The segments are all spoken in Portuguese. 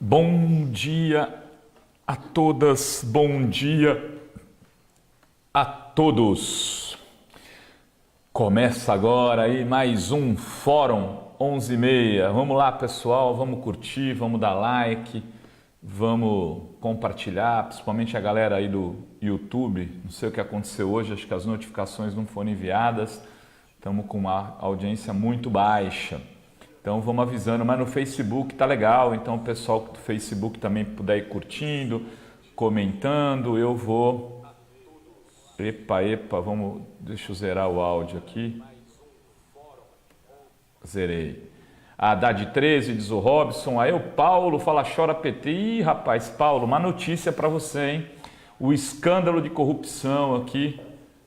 Bom dia a todas, bom dia a todos. Começa agora aí mais um Fórum 11h30. Vamos lá, pessoal, vamos curtir, vamos dar like, vamos compartilhar, principalmente a galera aí do YouTube. Não sei o que aconteceu hoje, acho que as notificações não foram enviadas. Estamos com uma audiência muito baixa. Então vamos avisando, mas no Facebook tá legal, então o pessoal do Facebook também puder ir curtindo, comentando, eu vou... Epa, vamos... Deixa eu zerar o áudio aqui. Zerei. A Haddad 13, diz o Robson, aí o Paulo fala chora PT. Ih, rapaz, Paulo, uma notícia para você, hein? O escândalo de corrupção aqui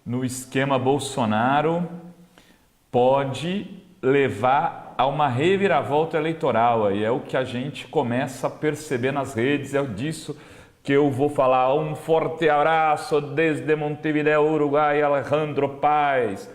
no esquema Bolsonaro pode levar a uma reviravolta eleitoral, aí é o que a gente começa a perceber nas redes, é disso que eu vou falar. Um forte abraço desde Montevideo, Uruguai, Alejandro Paz,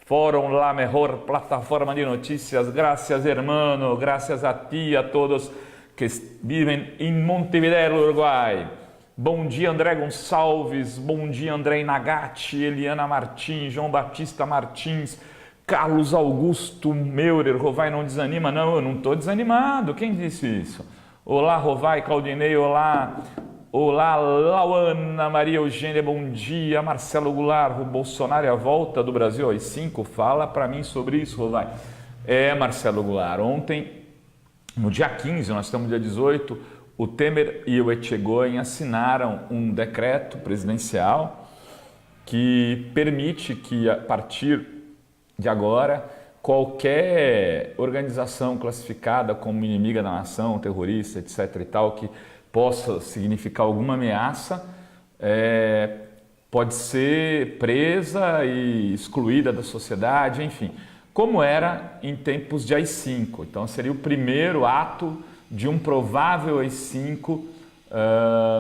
Fórum La Mejor Plataforma de Notícias, gracias hermano, gracias a ti, a todos que vivem em Montevideo, Uruguai. Bom dia André Gonçalves, bom dia André Nagati, Eliana Martins, João Batista Martins, Carlos Augusto Meurer, Rovai não desanima? Não, eu não estou desanimado. Quem disse isso? Olá, Rovai, Claudinei, olá. Olá, Lauana, Maria Eugênia, bom dia. Marcelo Goulart, o Bolsonaro é a volta do Brasil às 5. Fala para mim sobre isso, Rovai. Marcelo Goulart, ontem, no dia 15, nós estamos no dia 18, o Temer e o Etchegóin assinaram um decreto presidencial que permite que, a partir de agora, qualquer organização classificada como inimiga da nação, terrorista, etc. e tal, que possa significar alguma ameaça, pode ser presa e excluída da sociedade, enfim, como era em tempos de AI-5. Então, seria o primeiro ato de um provável AI-5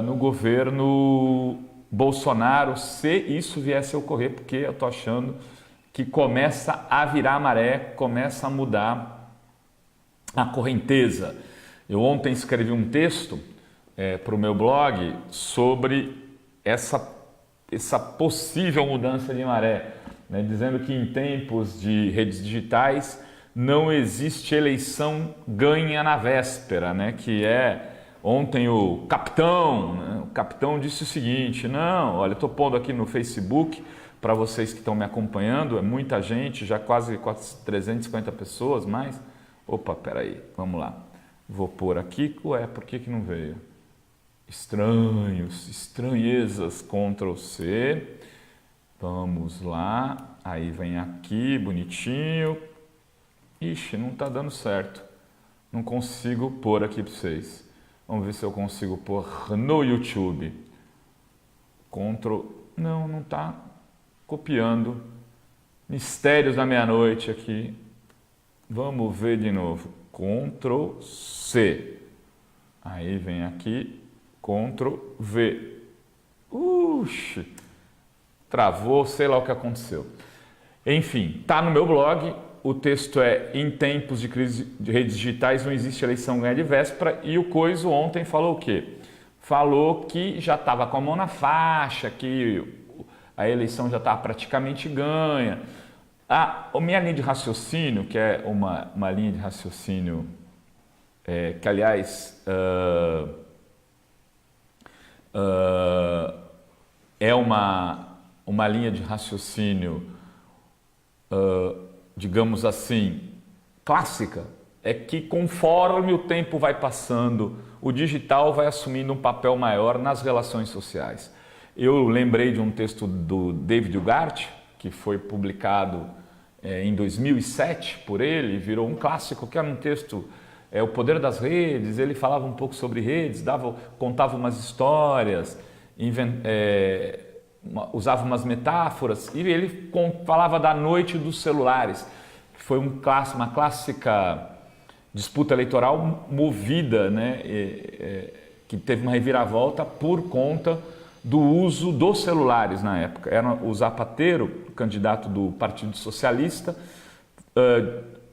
no governo Bolsonaro, se isso viesse a ocorrer, porque eu estou achando que começa a virar maré, começa a mudar a correnteza. Eu ontem escrevi um texto para o meu blog sobre essa possível mudança de maré, né, dizendo que em tempos de redes digitais não existe eleição ganha na véspera, né, que ontem o capitão disse o seguinte, não, olha, eu estou pondo aqui no Facebook, para vocês que estão me acompanhando, é muita gente, já quase 350 pessoas, mas... Opa, peraí, vamos lá. Vou pôr aqui, por que não veio? Estranhezas, Ctrl C. Vamos lá, aí vem aqui, bonitinho. Ixi, não está dando certo. Não consigo pôr aqui para vocês. Vamos ver se eu consigo pôr no YouTube. Ctrl... Não está... Copiando, mistérios da meia-noite aqui, vamos ver de novo, Ctrl C, aí vem aqui, Ctrl V, travou, sei lá o que aconteceu. Enfim, tá no meu blog, o texto em tempos de crise de redes digitais não existe eleição ganha de véspera, e o Coiso ontem falou o quê? Falou que já estava com a mão na faixa, que a eleição já está praticamente ganha. A minha linha de raciocínio, que é uma linha de raciocínio que, aliás, é uma linha de raciocínio, digamos assim, clássica, é que conforme o tempo vai passando, o digital vai assumindo um papel maior nas relações sociais. Eu lembrei de um texto do David Ugart, que foi publicado em 2007 por ele, virou um clássico, que era um texto, O Poder das Redes. Ele falava um pouco sobre redes, contava umas histórias, usava umas metáforas, e ele falava da noite dos celulares, que foi uma clássica disputa eleitoral movida, né, que teve uma reviravolta por conta do uso dos celulares na época. Era o Zapatero, candidato do Partido Socialista.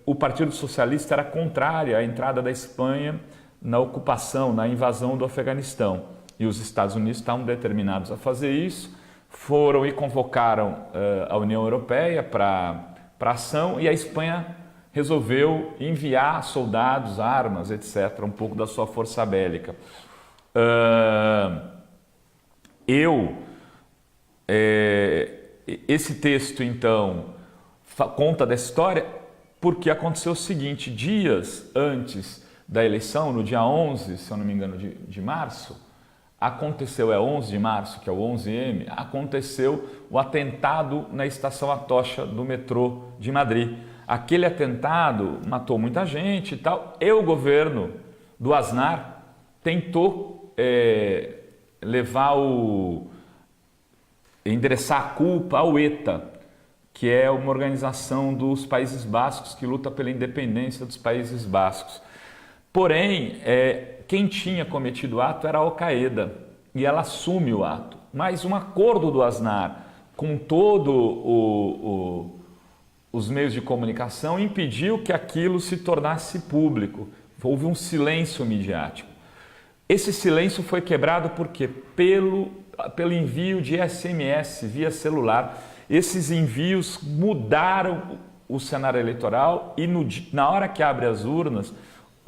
O Partido Socialista era contrário à entrada da Espanha na ocupação, na invasão do Afeganistão. E os Estados Unidos estavam determinados a fazer isso, foram e convocaram a União Europeia para ação, e a Espanha resolveu enviar soldados, armas, etc., um pouco da sua força bélica. Esse texto, então, conta dessa história porque aconteceu o seguinte: dias antes da eleição, no dia 11, se eu não me engano, de março, aconteceu, 11 de março, que é o 11M, aconteceu o atentado na estação Atocha do metrô de Madrid. Aquele atentado matou muita gente e tal, e o governo do Aznar tentou endereçar a culpa ao ETA, que é uma organização dos Países Bascos que luta pela independência dos Países Bascos. Porém, quem tinha cometido o ato era a Al-Qaeda, e ela assume o ato. Mas um acordo do Aznar com os meios de comunicação impediu que aquilo se tornasse público. Houve um silêncio midiático. Esse silêncio foi quebrado por quê? Pelo envio de SMS via celular. Esses envios mudaram o cenário eleitoral e na hora que abre as urnas,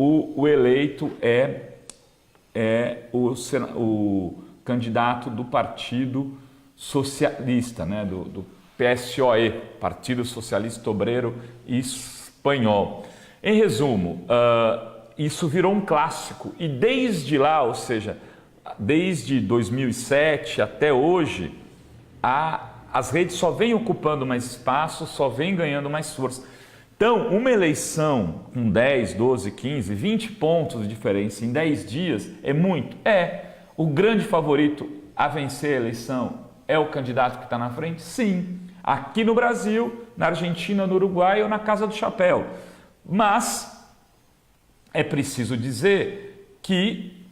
o eleito é o candidato do Partido Socialista, né? do PSOE, Partido Socialista Obreiro Espanhol. Em resumo, isso virou um clássico e desde lá, ou seja, desde 2007 até hoje, as redes só vêm ocupando mais espaço, só vêm ganhando mais força. Então, uma eleição com 10, 12, 15, 20 pontos de diferença em 10 dias é muito. O grande favorito a vencer a eleição é o candidato que está na frente? Sim. Aqui no Brasil, na Argentina, no Uruguai ou na Casa do Chapéu. Mas é preciso dizer que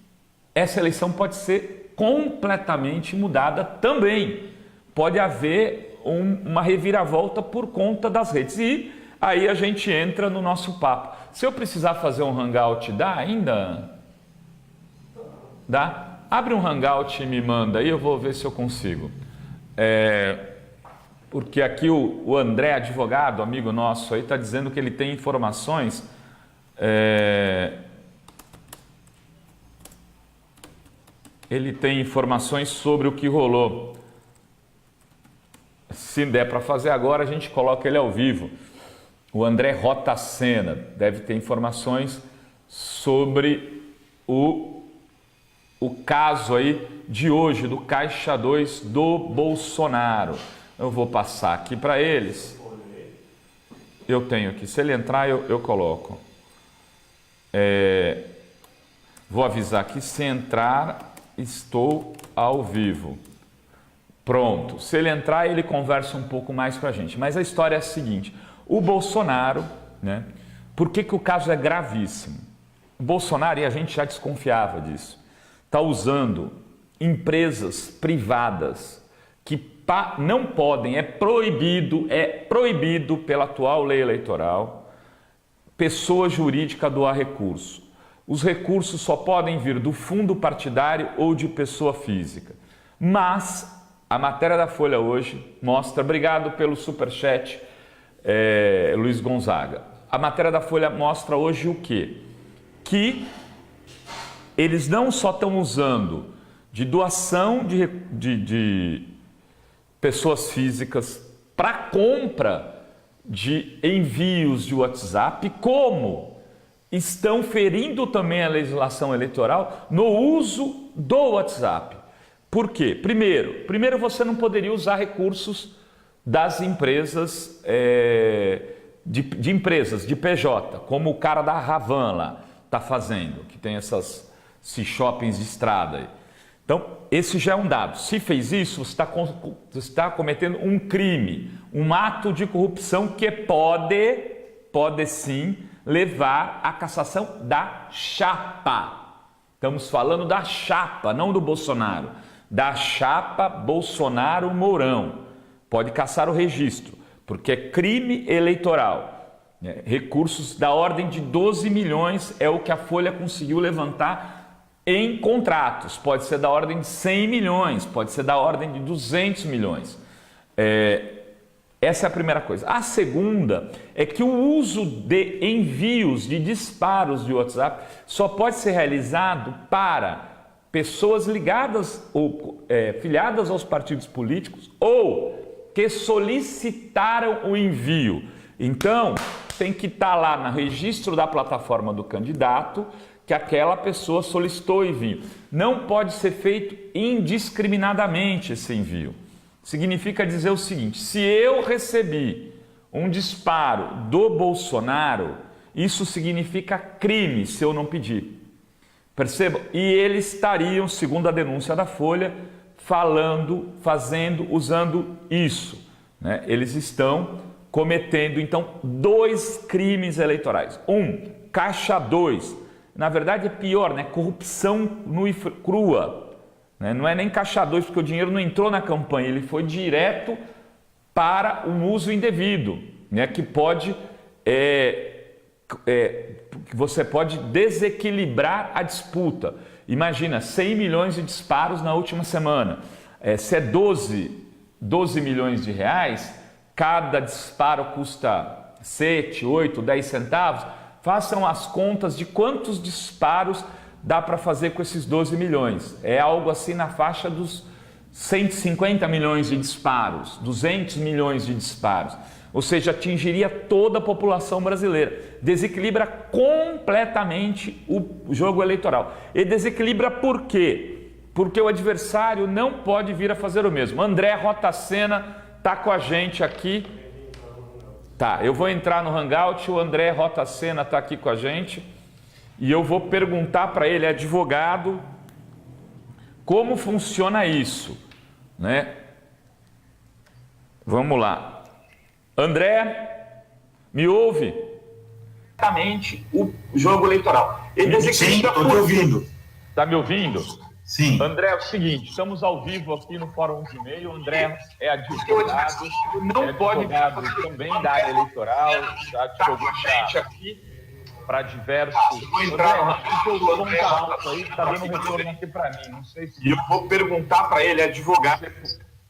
essa eleição pode ser completamente mudada também. Pode haver uma reviravolta por conta das redes. E aí a gente entra no nosso papo. Se eu precisar fazer um hangout, dá ainda? Dá? Abre um hangout e me manda aí, eu vou ver se eu consigo. Porque aqui o André, advogado, amigo nosso, aí está dizendo que ele tem informações. Ele tem informações sobre o que rolou. Se der para fazer agora, a gente coloca ele ao vivo. O André Rotacena deve ter informações sobre o caso aí de hoje, do Caixa 2 do Bolsonaro. Eu vou passar aqui para eles. Eu tenho aqui. Se ele entrar, eu coloco. Vou avisar que se entrar, estou ao vivo. Pronto. Se ele entrar, ele conversa um pouco mais com a gente. Mas a história é a seguinte. O Bolsonaro, né? Por que o caso é gravíssimo? O Bolsonaro, e a gente já desconfiava disso, está usando empresas privadas que não podem, é proibido pela atual lei eleitoral, pessoa jurídica doar recurso. Os recursos só podem vir do fundo partidário ou de pessoa física. Mas a matéria da Folha hoje mostra, obrigado pelo superchat, Luiz Gonzaga. A matéria da Folha mostra hoje o quê? Que eles não só estão usando de doação de pessoas físicas para compra de envios de WhatsApp, como estão ferindo também a legislação eleitoral no uso do WhatsApp. Por quê? Primeiro você não poderia usar recursos das empresas, de empresas, de PJ, como o cara da Ravan lá está fazendo, que tem esses shoppings de estrada aí. Então, esse já é um dado. Se fez isso, você está cometendo um crime, um ato de corrupção que pode sim levar à cassação da chapa. Estamos falando da chapa, não do Bolsonaro. Da chapa Bolsonaro-Mourão. Pode cassar o registro, porque é crime eleitoral. Recursos da ordem de 12 milhões é o que a Folha conseguiu levantar em contratos. Pode ser da ordem de 100 milhões, pode ser da ordem de 200 milhões. Essa é a primeira coisa. A segunda é que o uso de envios, de disparos de WhatsApp, só pode ser realizado para pessoas ligadas ou filiadas aos partidos políticos ou que solicitaram o envio. Então, tem que estar lá no registro da plataforma do candidato que aquela pessoa solicitou o envio. Não pode ser feito indiscriminadamente esse envio. Significa dizer o seguinte: se eu recebi um disparo do Bolsonaro, isso significa crime se eu não pedir. Percebam? E eles estariam, segundo a denúncia da Folha, usando isso, né? Eles estão cometendo, então, 2 crimes eleitorais. Caixa 2. Na verdade é pior, né? Corrupção nua e crua. Né? Não é nem caixa 2, porque o dinheiro não entrou na campanha, ele foi direto para um uso indevido, né? Que pode, você pode desequilibrar a disputa. Imagina, 100 milhões de disparos na última semana. Se é 12 milhões de reais, cada disparo custa 7, 8, 10 centavos. Façam as contas de quantos disparos dá para fazer com esses 12 milhões. É algo assim na faixa dos 150 milhões de disparos, 200 milhões de disparos. Ou seja, atingiria toda a população brasileira. Desequilibra completamente o jogo eleitoral. E desequilibra por quê? Porque o adversário não pode vir a fazer o mesmo. André Rotacena está com a gente aqui. Tá, eu vou entrar no Hangout, o André Rotacena está aqui com a gente e eu vou perguntar para ele, advogado, como funciona isso, né? Vamos lá. André, me ouve? Exatamente o jogo eleitoral. Sim, estou te ouvindo. Está me ouvindo? Sim. André, é o seguinte, estamos ao vivo aqui no Fórum 11:30. O André é advogado, também da área eleitoral, já advogou para diversos... Está dando um retorno aqui para mim, não sei se... E eu vou perguntar para ele, advogado.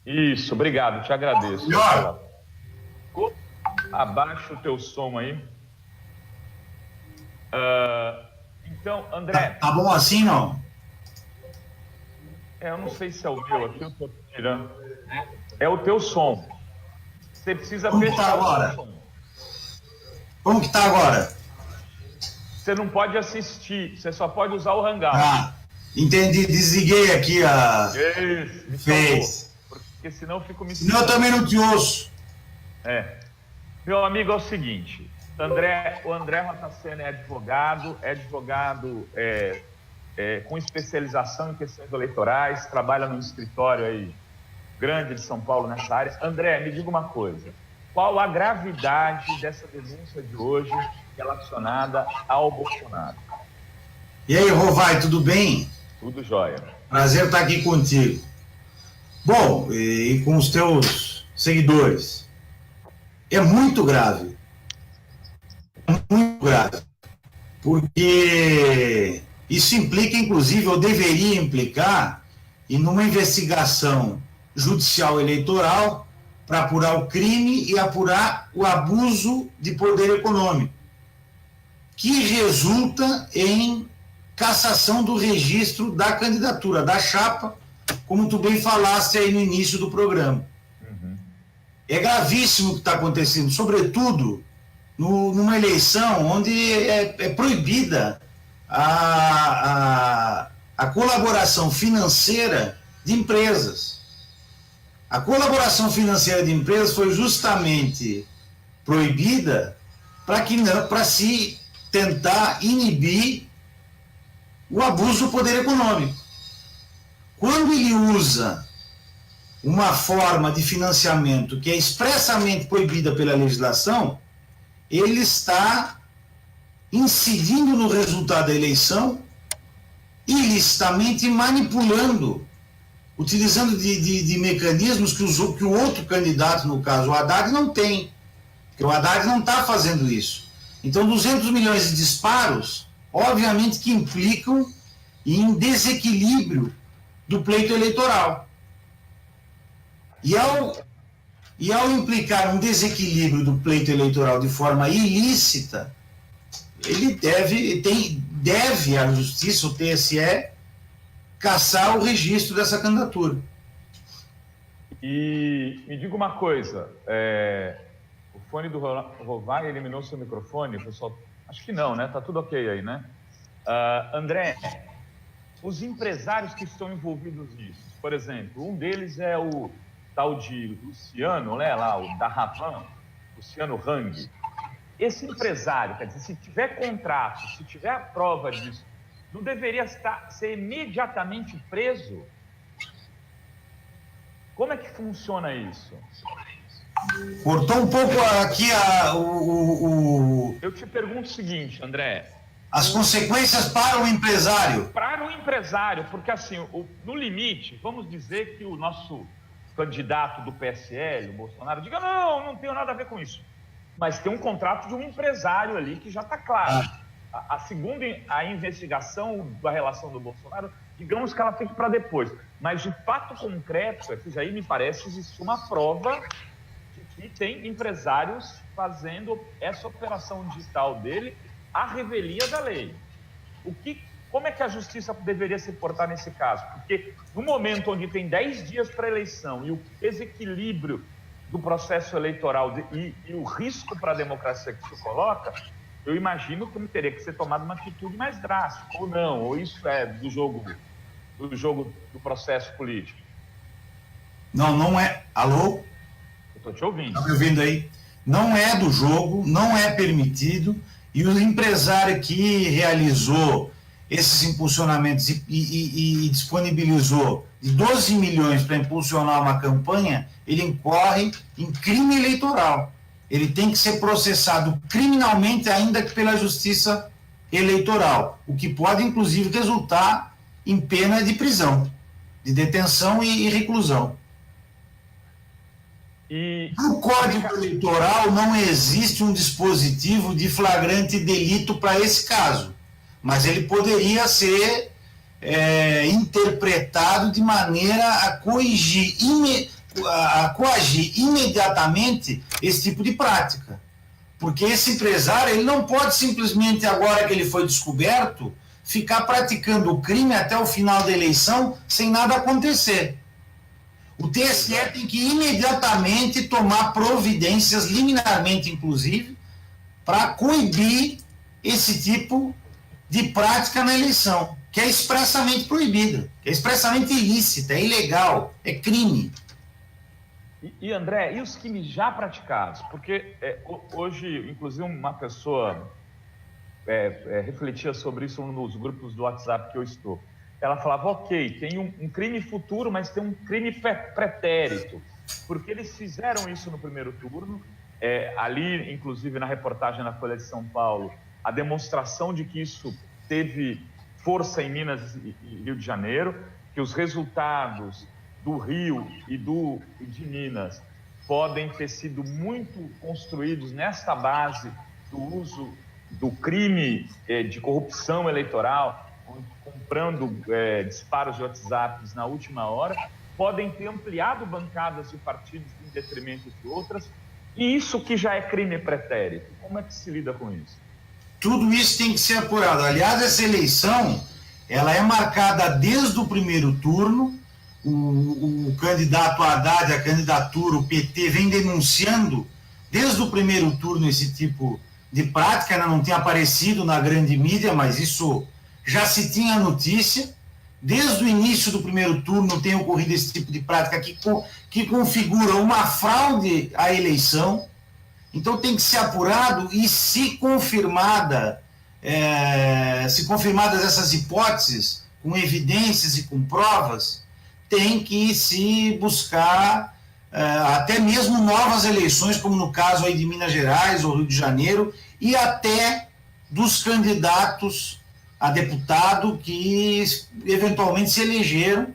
Isso, obrigado, te agradeço. Melhor. Abaixa o teu som aí. Então, André... Tá bom assim, não? Eu não sei se é o meu aqui, eu estou tirando. É o teu som. Você precisa Como fechar tá agora? o som. Como que tá agora? Você não pode assistir, você só pode usar o Hangout. Ah, entendi. Desliguei aqui a... Isso, me Fez. salvou, porque senão eu fico me... Senão eu também não te ouço. Meu amigo, é o seguinte, o André Rotacena é advogado com especialização em questões eleitorais, trabalha num escritório aí grande de São Paulo nessa área. André, me diga uma coisa, qual a gravidade dessa denúncia de hoje relacionada ao Bolsonaro? E aí, Rovai, tudo bem? Tudo jóia. Prazer estar aqui contigo. Bom, e com os teus seguidores. É muito grave. Muito grave. Porque isso implica, inclusive, ou deveria implicar, em uma investigação judicial eleitoral para apurar o crime e apurar o abuso de poder econômico, que resulta em cassação do registro da candidatura, da chapa, como tu bem falaste aí no início do programa. É gravíssimo o que está acontecendo, sobretudo numa eleição onde é proibida a colaboração financeira de empresas. A colaboração financeira de empresas foi justamente proibida para se tentar inibir o abuso do poder econômico. Quando ele usa uma forma de financiamento que é expressamente proibida pela legislação, ele está incidindo no resultado da eleição, ilicitamente manipulando, utilizando de mecanismos que o outro candidato, no caso o Haddad, não tem. Porque o Haddad não está fazendo isso. Então, 200 milhões de disparos, obviamente que implicam em desequilíbrio do pleito eleitoral. E ao implicar um desequilíbrio do pleito eleitoral de forma ilícita, ele deve a Justiça, o TSE, cassar o registro dessa candidatura. E me diga uma coisa, o fone do Rovai eliminou seu microfone, pessoal? Acho que não, né? Tá tudo ok aí, né? André, os empresários que estão envolvidos nisso, por exemplo, um deles é o tal de Luciano, né, lá, o da Ravan, Luciano Hang. Esse empresário, quer dizer, se tiver contrato, se tiver a prova disso, não deveria ser imediatamente preso? Como é que funciona isso? Cortou um pouco aqui Eu te pergunto o seguinte, André. as consequências para o empresário. Para o empresário, porque assim, no limite, vamos dizer que o nosso candidato do PSL, o Bolsonaro, diga, não tenho nada a ver com isso. Mas tem um contrato de um empresário ali que já está claro. Segundo a investigação da relação do Bolsonaro, digamos que ela fique para depois. Mas o fato concreto, isso aí me parece existir uma prova de que tem empresários fazendo essa operação digital dele à revelia da lei. Como é que a justiça deveria se portar nesse caso? Porque no momento onde tem 10 dias para a eleição e o desequilíbrio do processo eleitoral e o risco para a democracia que se coloca, eu imagino que teria que ser tomada uma atitude mais drástica, ou não, ou isso é do jogo do processo político. Não é. Alô? Eu estou te ouvindo. Está me ouvindo aí? Não é do jogo, não é permitido, e o empresário que realizou esses impulsionamentos e disponibilizou de 12 milhões para impulsionar uma campanha, ele incorre em crime eleitoral. Ele tem que ser processado criminalmente, ainda que pela justiça eleitoral, o que pode, inclusive, resultar em pena de prisão, de detenção e reclusão. No Código Eleitoral não existe um dispositivo de flagrante delito para esse caso, mas ele poderia ser interpretado de maneira a coagir imediatamente esse tipo de prática. Porque esse empresário ele não pode simplesmente, agora que ele foi descoberto, ficar praticando o crime até o final da eleição sem nada acontecer. O TSE tem que imediatamente tomar providências, liminarmente inclusive, para coibir esse tipo de prática na eleição, que é expressamente proibida, que é expressamente ilícita, é ilegal, é crime. E André, e os crimes já praticados? Porque hoje, inclusive, uma pessoa refletia sobre isso nos grupos do WhatsApp que eu estou. Ela falava, ok, tem um crime futuro, mas tem um crime pretérito, porque eles fizeram isso no primeiro turno, ali, inclusive, na reportagem na Folha de São Paulo, a demonstração de que isso teve força em Minas e Rio de Janeiro, que os resultados do Rio e de Minas podem ter sido muito construídos nesta base do uso do crime de corrupção eleitoral, comprando disparos de WhatsApp na última hora, podem ter ampliado bancadas de partidos em detrimento de outras, e isso que já é crime pretérito. Como é que se lida com isso? Tudo isso tem que ser apurado. Aliás, essa eleição, ela é marcada desde o primeiro turno. O candidato Haddad, a candidatura, o PT, vem denunciando desde o primeiro turno esse tipo de prática. Ainda não tinha aparecido na grande mídia, mas isso já se tinha notícia. Desde o início do primeiro turno tem ocorrido esse tipo de prática que configura uma fraude à eleição. Então tem que ser apurado e se confirmadas essas hipóteses, com evidências e com provas, tem que se buscar até mesmo novas eleições, como no caso aí de Minas Gerais ou Rio de Janeiro, e até dos candidatos a deputado que eventualmente se elegeram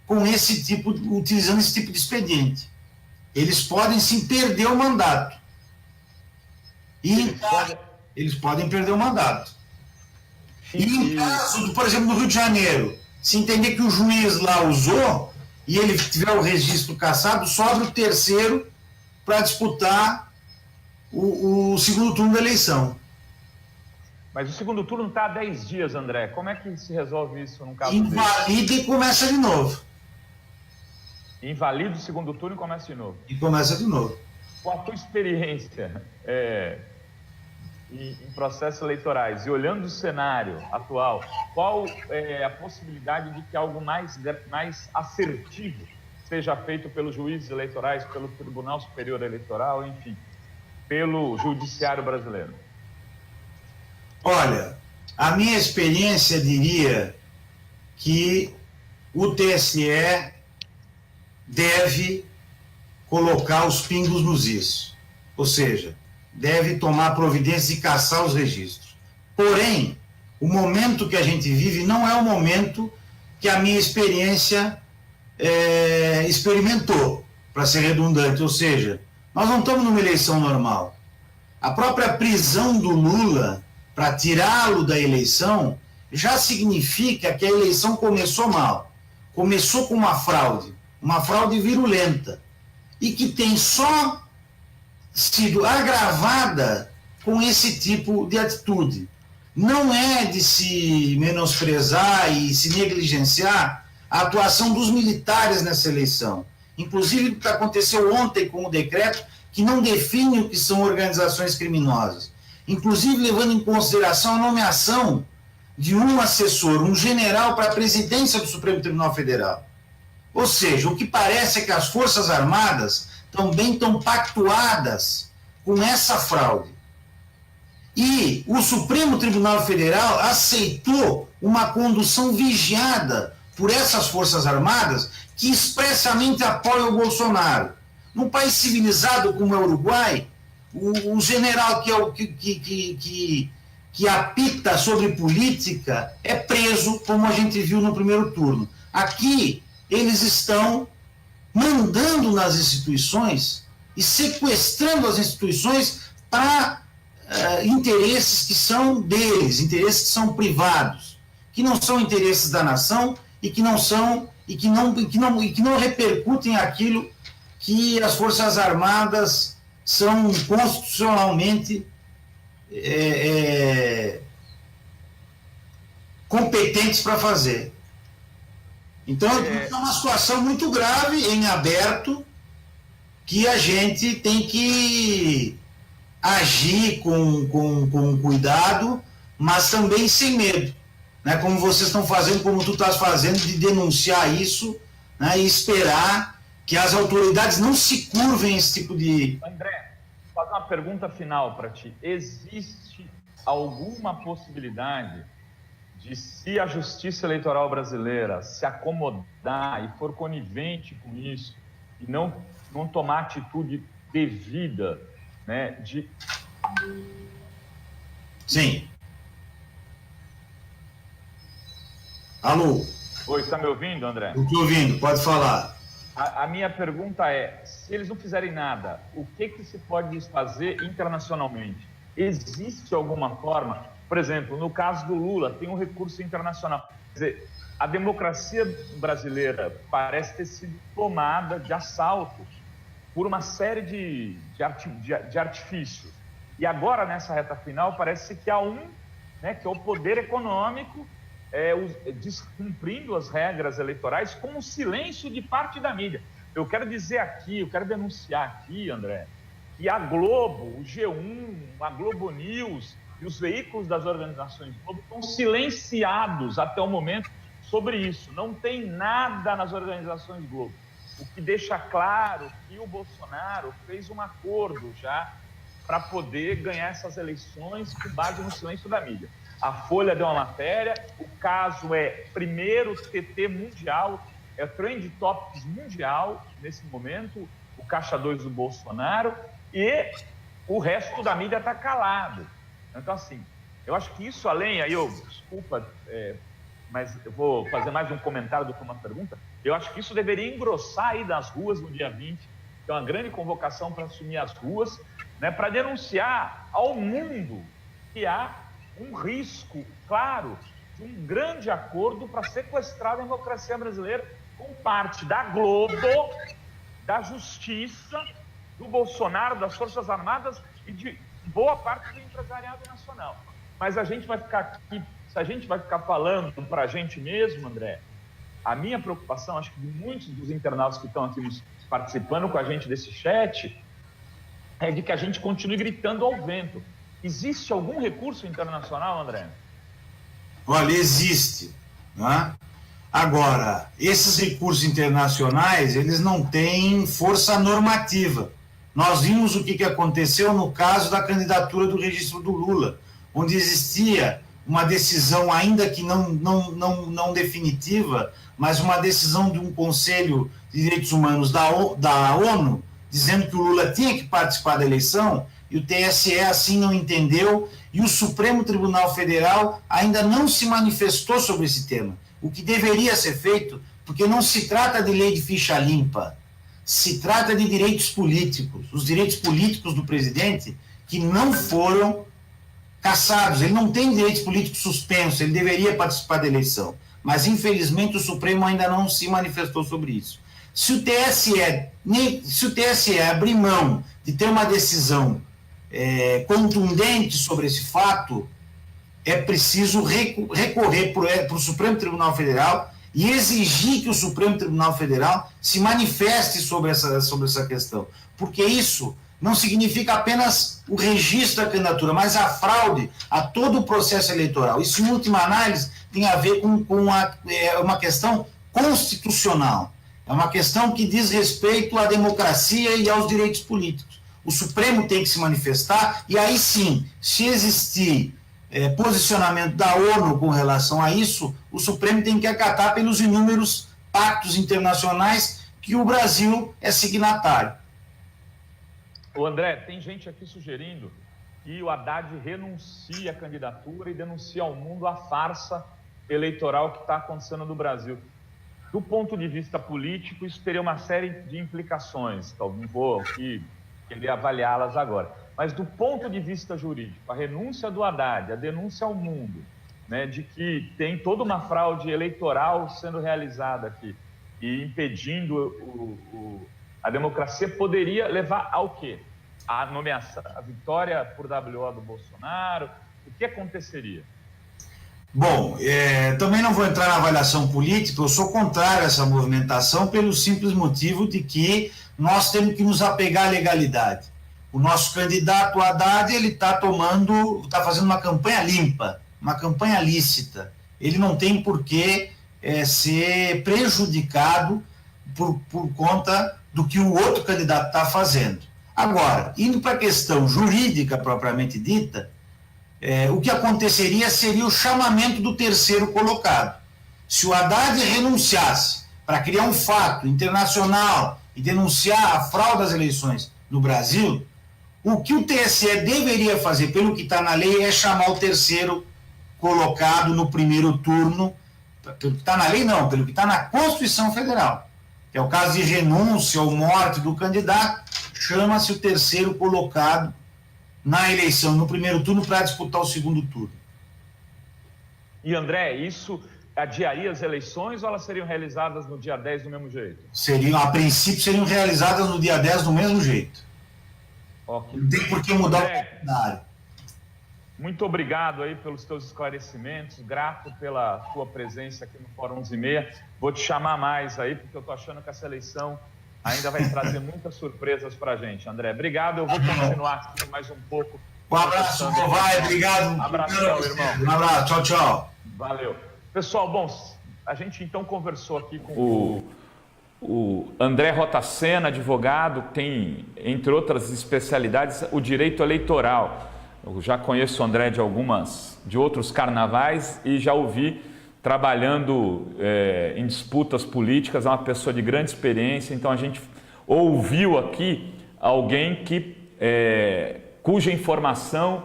utilizando esse tipo de expediente. Eles podem sim perder o mandato, E eles podem perder o mandato. E em caso, por exemplo, no Rio de Janeiro, se entender que o juiz lá usou e ele tiver o registro cassado, sobra o terceiro para disputar o segundo turno da eleição. Mas o segundo turno está há 10 dias, André. Como é que se resolve isso num caso Invalida e começa de novo. Invalida o segundo turno e começa de novo. E começa de novo. Com a tua experiência em processos eleitorais e olhando o cenário atual, qual é a possibilidade de que algo mais assertivo seja feito pelos juízes eleitorais, pelo Tribunal Superior Eleitoral, enfim, pelo Judiciário brasileiro? Olha, a minha experiência diria que o TSE deve colocar os pingos nos is, ou seja, deve tomar providência de cassar os registros. Porém, o momento que a gente vive não é o momento que a minha experiência experimentou, para ser redundante, ou seja, nós não estamos numa eleição normal. A própria prisão do Lula para tirá-lo da eleição já significa que a eleição começou mal, começou com uma fraude virulenta, e que tem só sido agravada com esse tipo de atitude. Não é de se menosprezar e se negligenciar a atuação dos militares nessa eleição. Inclusive, o que aconteceu ontem com o decreto, que não define o que são organizações criminosas. Inclusive, levando em consideração a nomeação de um assessor, um general, para a presidência do Supremo Tribunal Federal. Ou seja, o que parece é que as Forças Armadas também estão pactuadas com essa fraude. E o Supremo Tribunal Federal aceitou uma condução vigiada por essas Forças Armadas que expressamente apoiam o Bolsonaro. Num país civilizado como é o Uruguai, o general que apita sobre política é preso, como a gente viu no primeiro turno. Aqui, eles estão mandando nas instituições e sequestrando as instituições para interesses que são deles, interesses que são privados, que não são interesses da nação e que não repercutem aquilo que as Forças Armadas são constitucionalmente competentes para fazer. Então, é uma situação muito grave, em aberto, que a gente tem que agir com cuidado, mas também sem medo, né? Como vocês estão fazendo, como tu estás fazendo, de denunciar isso, né? E esperar que as autoridades não se curvem a esse tipo de... André, vou fazer uma pergunta final para ti. Existe alguma possibilidade de, se a Justiça Eleitoral brasileira se acomodar e for conivente com isso e não tomar atitude devida, né, de... Sim. Alô? Oi, está me ouvindo, André? Eu estou ouvindo, pode falar. A minha pergunta é, se eles não fizerem nada, o que se pode fazer internacionalmente? Existe alguma forma? Por exemplo, no caso do Lula, tem um recurso internacional. Quer dizer, a democracia brasileira parece ter sido tomada de assalto por uma série de artifícios. E agora, nessa reta final, parece que há né, que é o poder econômico descumprindo as regras eleitorais com o silêncio de parte da mídia. Eu quero dizer aqui, eu quero denunciar aqui, André, que a Globo, o G1, a Globo News e os veículos das organizações Globo estão silenciados até o momento sobre isso. Não tem nada nas organizações Globo. O que deixa claro que o Bolsonaro fez um acordo já para poder ganhar essas eleições com base no silêncio da mídia. A Folha deu uma matéria, o caso é primeiro TT mundial, é Trend Topics mundial nesse momento, o caixa 2 do Bolsonaro, e o resto da mídia está calado. Então, assim, eu acho que isso além, desculpa, mas eu vou fazer mais um comentário do que uma pergunta, eu acho que isso deveria engrossar aí das ruas no dia 20, que é uma grande convocação para assumir as ruas, né, para denunciar ao mundo que há um risco claro de um grande acordo para sequestrar a democracia brasileira com parte da Globo, da Justiça, do Bolsonaro, das Forças Armadas e de boa parte do empresariado nacional. Mas a gente vai ficar aqui, se a gente vai ficar falando para a gente mesmo, André, a minha preocupação, acho que de muitos dos internautas que estão aqui participando com a gente desse chat, é de que a gente continue gritando ao vento. Existe algum recurso internacional, André? Olha, existe, né? Agora, esses recursos internacionais, eles não têm força normativa. Nós vimos o que aconteceu no caso da candidatura do registro do Lula, onde existia uma decisão, ainda que não definitiva, mas uma decisão de um Conselho de Direitos Humanos da ONU, dizendo que o Lula tinha que participar da eleição, e o TSE assim não entendeu, e o Supremo Tribunal Federal ainda não se manifestou sobre esse tema, o que deveria ser feito, porque não se trata de lei de ficha limpa, se trata de direitos políticos, os direitos políticos do presidente que não foram cassados, ele não tem direitos políticos suspensos, ele deveria participar da eleição, mas infelizmente o Supremo ainda não se manifestou sobre isso. Se o TSE abrir mão de ter uma decisão contundente sobre esse fato, é preciso recorrer para o Supremo Tribunal Federal e exigir que o Supremo Tribunal Federal se manifeste sobre essa questão, porque isso não significa apenas o registro da candidatura, mas a fraude a todo o processo eleitoral. Isso, em última análise, tem a ver com uma questão constitucional, é uma questão que diz respeito à democracia e aos direitos políticos. O Supremo tem que se manifestar, e aí sim, se existir posicionamento da ONU com relação a isso, o Supremo tem que acatar pelos inúmeros pactos internacionais que o Brasil é signatário. O André, tem gente aqui sugerindo que o Haddad renuncie à candidatura e denuncie ao mundo a farsa eleitoral que está acontecendo no Brasil. Do ponto de vista político, isso teria uma série de implicações, não vou aqui querer avaliá-las agora. Mas do ponto de vista jurídico, a renúncia do Haddad, a denúncia ao mundo, né, de que tem toda uma fraude eleitoral sendo realizada aqui e impedindo a democracia, poderia levar ao quê? A nomeação, a vitória por WO do Bolsonaro? O que aconteceria? Bom, também não vou entrar na avaliação política, eu sou contrário a essa movimentação pelo simples motivo de que nós temos que nos apegar à legalidade. O nosso candidato Haddad, ele está fazendo uma campanha limpa, uma campanha lícita. Ele não tem por que ser prejudicado por conta do que o outro candidato está fazendo. Agora, indo para a questão jurídica propriamente dita, o que aconteceria seria o chamamento do terceiro colocado. Se o Haddad renunciasse para criar um fato internacional e denunciar a fraude das eleições no Brasil, o que o TSE deveria fazer, pelo que está na lei, é chamar o terceiro colocado no primeiro turno, pelo que está na lei não, pelo que está na Constituição Federal, que é o caso de renúncia ou morte do candidato, chama-se o terceiro colocado na eleição, no primeiro turno, para disputar o segundo turno. E André, isso adiaria as eleições ou elas seriam realizadas no dia 10 do mesmo jeito? A princípio seriam realizadas no dia 10 do mesmo jeito. Okay. Não tem por que mudar o calendário. Muito obrigado aí pelos teus esclarecimentos, grato pela tua presença aqui no Fórum 11h30. Vou te chamar mais aí, porque eu estou achando que essa eleição ainda vai trazer muitas surpresas para a gente. André, obrigado, eu vou continuar aqui mais um pouco. Um abraço, vai, obrigado. Um abração, irmão. Um abraço, tchau, tchau. Valeu. Pessoal, bom, a gente então conversou aqui com o André Rotacena, advogado, tem, entre outras especialidades, o direito eleitoral. Eu já conheço o André de outros carnavais e já ouvi trabalhando em disputas políticas, é uma pessoa de grande experiência, então a gente ouviu aqui alguém cuja informação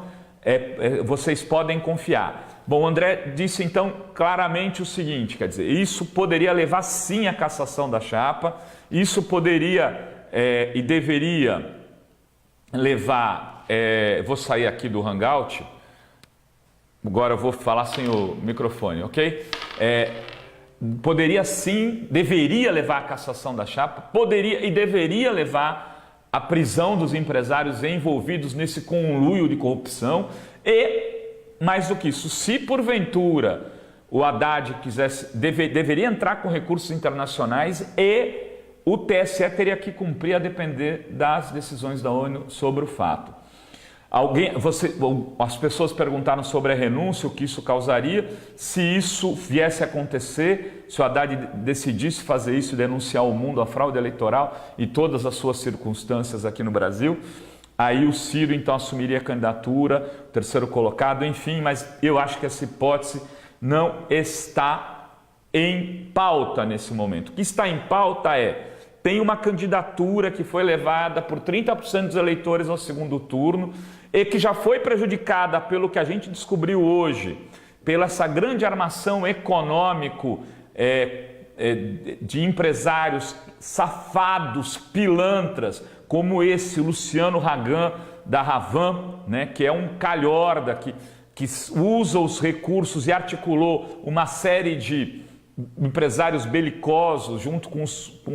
vocês podem confiar. Bom, o André disse então claramente o seguinte, quer dizer, isso poderia levar sim à cassação da chapa, isso poderia e deveria levar, vou sair aqui do Hangout, agora eu vou falar sem o microfone, ok? Poderia sim, deveria levar a cassação da chapa, poderia e deveria levar a prisão dos empresários envolvidos nesse conluio de corrupção e, mais do que isso, se porventura o Haddad deveria entrar com recursos internacionais e o TSE teria que cumprir a depender das decisões da ONU sobre o fato. As pessoas perguntaram sobre a renúncia, o que isso causaria, se isso viesse a acontecer, se o Haddad decidisse fazer isso e denunciar ao mundo a fraude eleitoral e todas as suas circunstâncias aqui no Brasil, aí o Ciro então assumiria a candidatura, terceiro colocado, enfim, mas eu acho que essa hipótese não está em pauta nesse momento. O que está em pauta tem uma candidatura que foi levada por 30% dos eleitores ao segundo turno e que já foi prejudicada pelo que a gente descobriu hoje, pela essa grande armação econômico de empresários safados, pilantras, como esse Luciano Hagam da Ravan, né, que é um calhorda que usa os recursos e articulou uma série de empresários belicosos junto com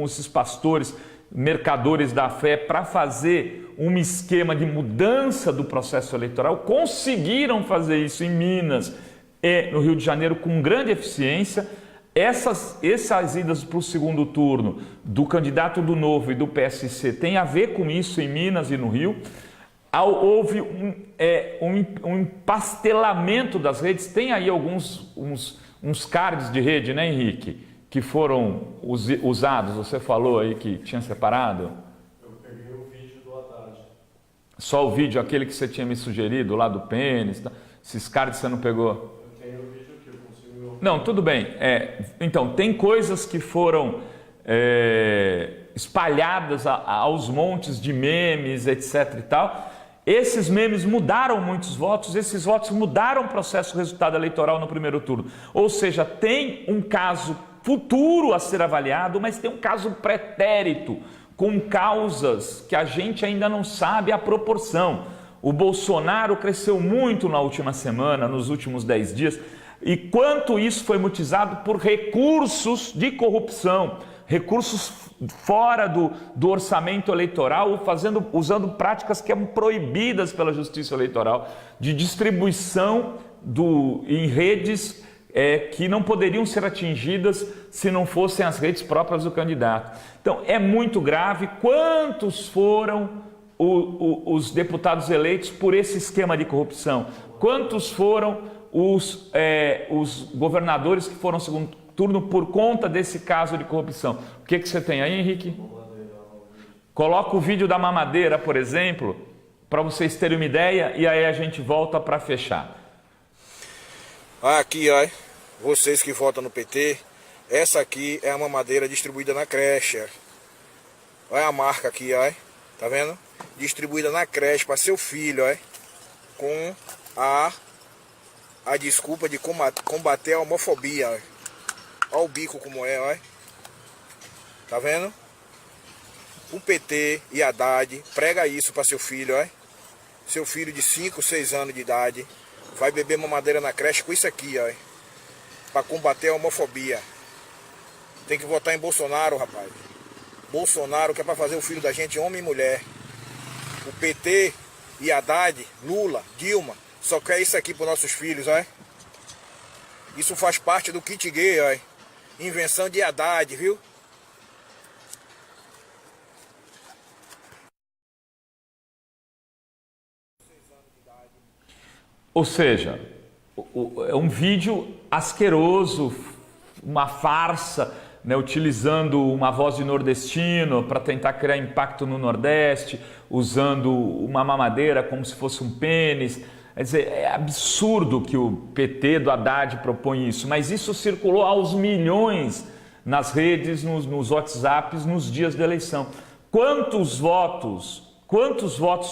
esses pastores, mercadores da fé, para fazer um esquema de mudança do processo eleitoral. Conseguiram fazer isso em Minas e no Rio de Janeiro com grande eficiência. Essas idas para o segundo turno do candidato do Novo e do PSC tem a ver com isso em Minas e no Rio. Houve um empastelamento das redes. Tem aí uns cards de rede, né, Henrique, que foram usados. Você falou aí que tinha separado. Eu peguei o vídeo do Haddad. Só o vídeo, aquele que você tinha me sugerido, lá do pênis. Tá? Esses cards você não pegou? Eu tenho o vídeo aqui, eu consigo... Não, tudo bem. Então, tem coisas que foram espalhadas aos montes de memes, etc e tal. Esses memes mudaram muitos votos, esses votos mudaram o processo, o resultado eleitoral no primeiro turno. Ou seja, tem um caso futuro a ser avaliado, mas tem um caso pretérito, com causas que a gente ainda não sabe a proporção. O Bolsonaro cresceu muito na última semana, nos últimos 10 dias, e quanto isso foi motivado por recursos de corrupção, recursos fora do orçamento eleitoral, usando práticas que eram proibidas pela Justiça Eleitoral, de distribuição em redes que não poderiam ser atingidas se não fossem as redes próprias do candidato. Então, é muito grave. Quantos foram os deputados eleitos por esse esquema de corrupção? Quantos foram os governadores que foram ao segundo turno por conta desse caso de corrupção? O que você tem aí, Henrique? Coloca o vídeo da mamadeira, por exemplo, para vocês terem uma ideia, e aí a gente volta para fechar. Aqui, ó, vocês que votam no PT, essa aqui é a mamadeira distribuída na creche. Olha a marca aqui, ó, tá vendo? Distribuída na creche para seu filho, ó, com a desculpa de combater a homofobia, ó. Olha o bico como é, ó. Tá vendo? O PT e a Haddad prega isso para seu filho, ó. Seu filho de 5, 6 anos de idade vai beber mamadeira na creche com isso aqui, ó. Para combater a homofobia. Tem que votar em Bolsonaro, rapaz. Bolsonaro que é para fazer o filho da gente homem e mulher. O PT e a Haddad, Lula, Dilma, só quer isso aqui para nossos filhos, ó. Isso faz parte do kit gay, ó. Invenção de Haddad, viu? Ou seja, é um vídeo asqueroso, uma farsa, né, utilizando uma voz de nordestino para tentar criar impacto no Nordeste, usando uma mamadeira como se fosse um pênis. Quer dizer, é absurdo que o PT do Haddad propõe isso, mas isso circulou aos milhões nas redes, nos WhatsApps, nos dias da eleição. Quantos votos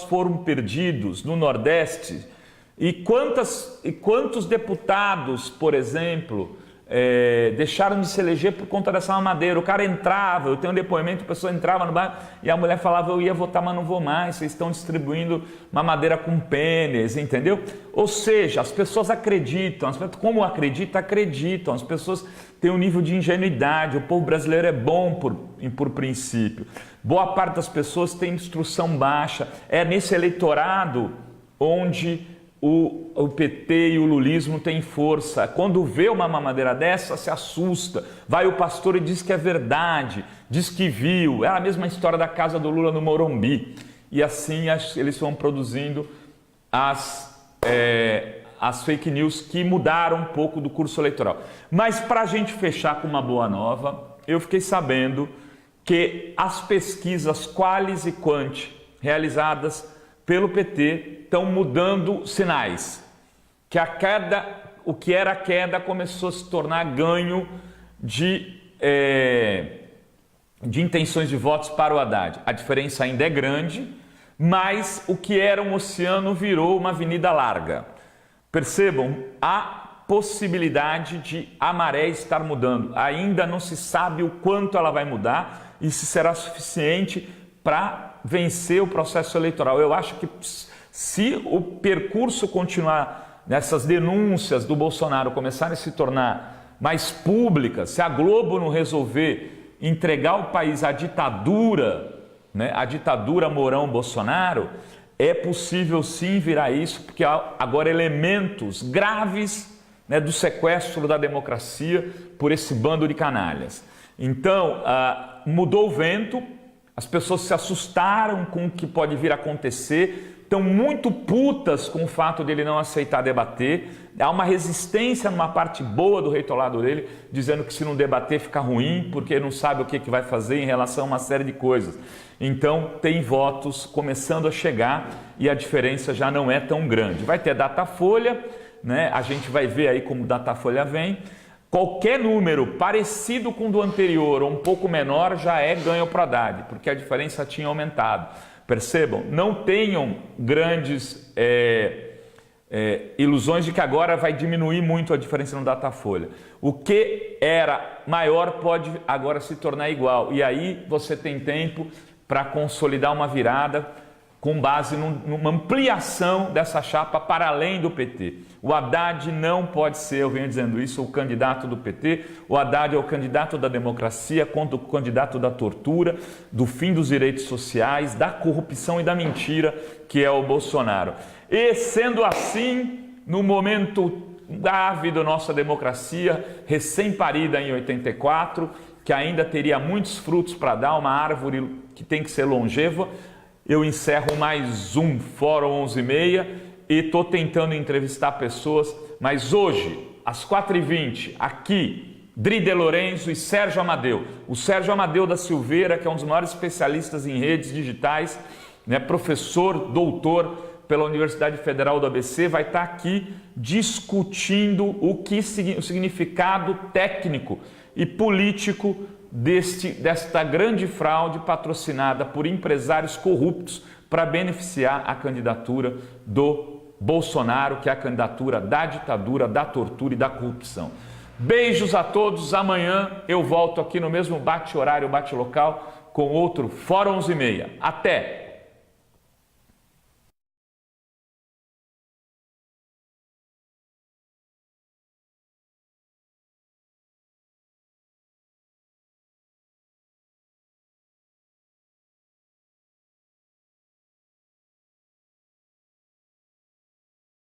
foram perdidos no Nordeste e quantos deputados, por exemplo, deixaram de se eleger por conta dessa mamadeira. O cara entrava, eu tenho um depoimento, a pessoa entrava no bairro e a mulher falava, eu ia votar, mas não vou mais, vocês estão distribuindo mamadeira com pênis, entendeu? Ou seja, as pessoas acreditam, como acreditam, as pessoas têm um nível de ingenuidade, o povo brasileiro é bom por princípio. Boa parte das pessoas tem instrução baixa, é nesse eleitorado onde o PT e o lulismo têm força. Quando vê uma mamadeira dessa, se assusta. Vai o pastor e diz que é verdade, diz que viu. É a mesma história da casa do Lula no Morumbi. E assim eles vão produzindo as fake news que mudaram um pouco do curso eleitoral. Mas para a gente fechar com uma boa nova, eu fiquei sabendo que as pesquisas Qualis e Quant realizadas pelo PT estão mudando sinais, que o que era queda começou a se tornar ganho de intenções de votos para o Haddad. A diferença ainda é grande, mas o que era um oceano virou uma avenida larga. Percebam, há possibilidade de a maré estar mudando. Ainda não se sabe o quanto ela vai mudar e se será suficiente para vencer o processo eleitoral. Eu acho que se o percurso continuar nessas denúncias do Bolsonaro começarem a se tornar mais públicas, se a Globo não resolver entregar o país à ditadura, né, a ditadura Mourão-Bolsonaro, é possível sim virar isso, porque há agora elementos graves, né, do sequestro da democracia por esse bando de canalhas. Então, mudou o vento, as pessoas se assustaram com o que pode vir a acontecer, estão muito putas com o fato dele não aceitar debater. Há uma resistência numa parte boa do reitolado dele, dizendo que se não debater fica ruim, porque não sabe o que vai fazer em relação a uma série de coisas. Então, tem votos começando a chegar e a diferença já não é tão grande. Vai ter Datafolha, né? A gente vai ver aí como Datafolha vem. Qualquer número parecido com o do anterior ou um pouco menor já é ganho para o Haddad, porque a diferença tinha aumentado. Percebam, não tenham grandes ilusões de que agora vai diminuir muito a diferença no Datafolha. O que era maior pode agora se tornar igual. E aí você tem tempo para consolidar uma virada com base numa ampliação dessa chapa para além do PT. O Haddad não pode ser, eu venho dizendo isso, o candidato do PT. O Haddad é o candidato da democracia contra o candidato da tortura, do fim dos direitos sociais, da corrupção e da mentira, que é o Bolsonaro. E sendo assim, no momento grave da nossa democracia, recém-parida em 84, que ainda teria muitos frutos para dar, uma árvore que tem que ser longeva, eu encerro mais um Fórum 11h30 e estou tentando entrevistar pessoas, mas hoje, às 4h20, aqui, Dri De Lorenzo e Sérgio Amadeu. O Sérgio Amadeu da Silveira, que é um dos maiores especialistas em redes digitais, né, professor, doutor pela Universidade Federal do ABC, vai estar aqui discutindo o significado técnico e político desta grande fraude patrocinada por empresários corruptos para beneficiar a candidatura do Bolsonaro, que é a candidatura da ditadura, da tortura e da corrupção. Beijos a todos, amanhã eu volto aqui no mesmo bate-horário, bate-local, com outro Fórum 11h30. Até!